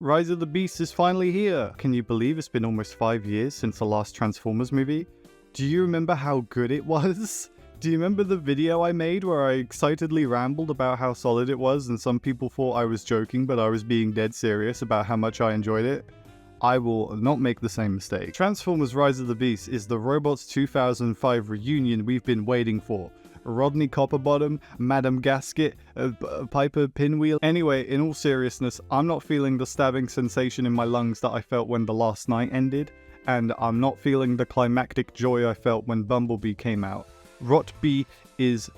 Rise of the Beast is finally here! Can you believe it's been almost 5 years since the last Transformers movie? Do you remember how good it was? Do you remember the video I made where I excitedly rambled about how solid it was and some people thought I was joking but I was being dead serious about how much I enjoyed it? I will not make the same mistake. Transformers Rise of the Beast is the Robots 2005 reunion we've been waiting for. Rodney Copperbottom, Madam Gasket, Piper Pinwheel. Anyway, in all seriousness, I'm not feeling the stabbing sensation in my lungs that I felt when The Last Night ended, and I'm not feeling the climactic joy I felt when Bumblebee came out. Rot-B is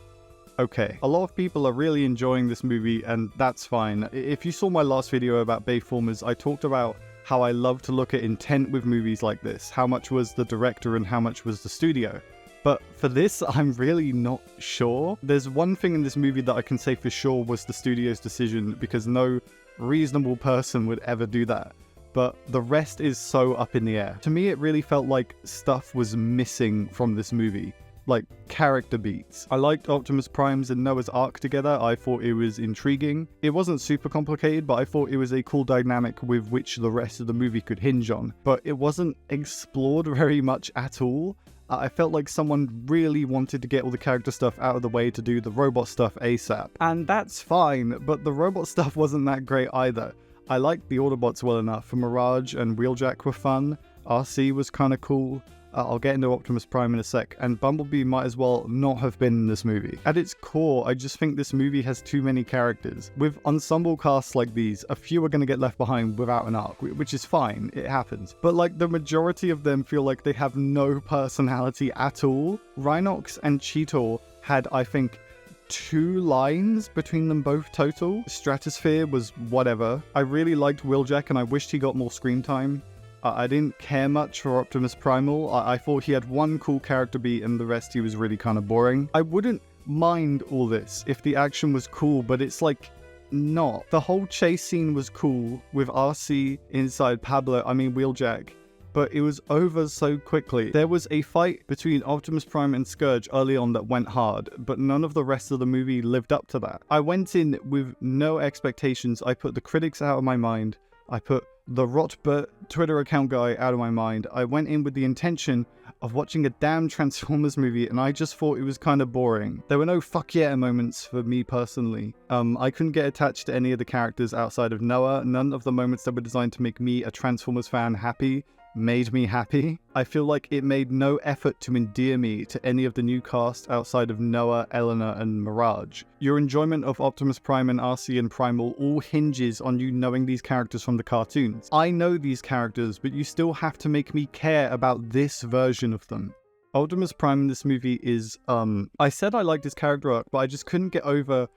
okay. A lot of people are really enjoying this movie, and that's fine. If you saw my last video about Bayformers, I talked about how I love to look at intent with movies like this. How much was the director and how much was the studio? But for this, I'm really not sure. There's one thing in this movie that I can say for sure was the studio's decision, because no reasonable person would ever do that. But the rest is so up in the air. To me, it really felt like stuff was missing from this movie. Like character beats. I liked Optimus Prime's and Noah's arc together. I thought it was intriguing. It wasn't super complicated, but I thought it was a cool dynamic with which the rest of the movie could hinge on. But it wasn't explored very much at all. I felt like someone really wanted to get all the character stuff out of the way to do the robot stuff ASAP. And that's fine, but the robot stuff wasn't that great either. I liked the Autobots well enough. Mirage and Wheeljack were fun. RC was kinda cool. I'll get into Optimus Prime in a sec, and Bumblebee might as well not have been in this movie. At its core, I just think this movie has too many characters. With ensemble casts like these, a few are going to get left behind without an arc, which is fine, it happens. But like the majority of them feel like they have no personality at all. Rhinox and Cheetor had, I think, 2 lines between them both total. Stratosphere was whatever. I really liked Wheeljack and I wished he got more screen time. I didn't care much for Optimus Primal. I thought he had one cool character beat and the rest he was really kind of boring. I wouldn't mind all this if the action was cool, but it's like not. The whole chase scene was cool with RC inside Wheeljack, but it was over so quickly. There was a fight between Optimus Prime and Scourge early on that went hard, but none of the rest of the movie lived up to that. I went in with no expectations. I put the critics out of my mind. I put the Rotbert Twitter account guy out of my mind. I went in with the intention of watching a damn Transformers movie and I just thought it was kind of boring. There were no fuck yeah moments for me personally. I couldn't get attached to any of the characters outside of Noah. None of the moments that were designed to make me a Transformers fan happy made me happy. I feel like it made no effort to endear me to any of the new cast outside of Noah, Eleanor, and Mirage. Your enjoyment of Optimus Prime and RC and Primal all hinges on you knowing these characters from the cartoons. I know these characters, but you still have to make me care about this version of them. Optimus Prime in this movie is, I said I liked his character arc, but I just couldn't get over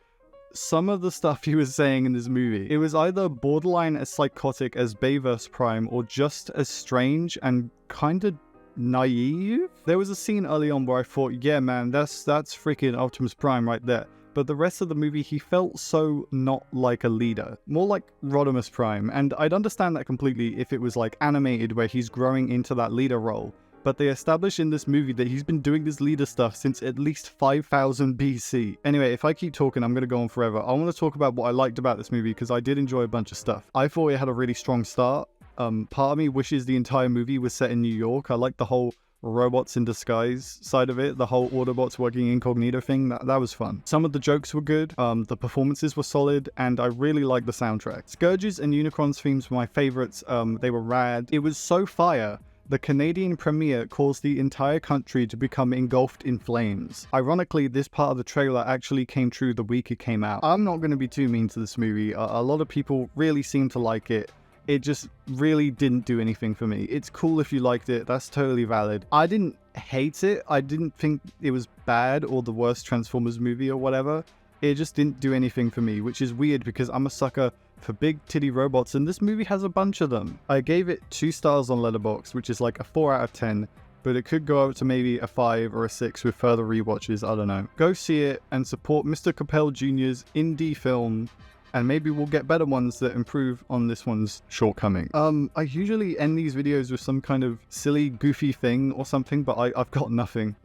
some of the stuff he was saying in this movie. It was either borderline as psychotic as Bayverse Prime or just as strange and kind of naive. There was a scene early on where I thought, yeah man, that's freaking Optimus Prime right there. But the rest of the movie, he felt so not like a leader. More like Rodimus Prime, and I'd understand that completely if it was like animated where he's growing into that leader role. But they establish in this movie that he's been doing this leader stuff since at least 5000 BC. Anyway, if I keep talking, I'm going to go on forever. I want to talk about what I liked about this movie because I did enjoy a bunch of stuff. I thought it had a really strong start. Part of me wishes the entire movie was set in New York. I like the whole robots in disguise side of it, the whole Autobots working incognito thing. That was fun. Some of the jokes were good, the performances were solid, and I really liked the soundtrack. Scourge's and Unicron's themes were my favorites. They were rad. It was so fire. The Canadian premiere caused the entire country to become engulfed in flames. Ironically, this part of the trailer actually came true the week it came out. I'm not going to be too mean to this movie. A lot of people really seem to like it. It just really didn't do anything for me. It's cool if you liked it. That's totally valid. I didn't hate it. I didn't think it was bad or the worst Transformers movie or whatever. It just didn't do anything for me, which is weird because I'm a sucker for big titty robots and this movie has a bunch of them. I gave it 2 stars on Letterboxd, which is like a 4 out of 10, but it could go up to maybe a 5 or a 6 with further rewatches, I don't know. Go see it and support Mr. Capel Jr.'s indie film, and maybe we'll get better ones that improve on this one's shortcoming. I usually end these videos with some kind of silly, goofy thing or something, but I've got nothing.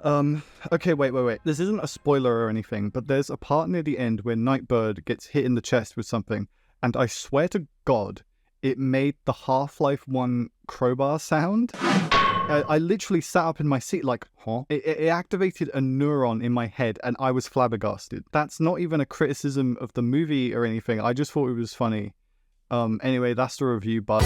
Okay, wait. This isn't a spoiler or anything, but there's a part near the end where Nightbird gets hit in the chest with something, and I swear to God, it made the Half-Life 1 crowbar sound. I literally sat up in my seat like, huh? It activated a neuron in my head and I was flabbergasted. That's not even a criticism of the movie or anything. I just thought it was funny. Anyway, that's the review, but...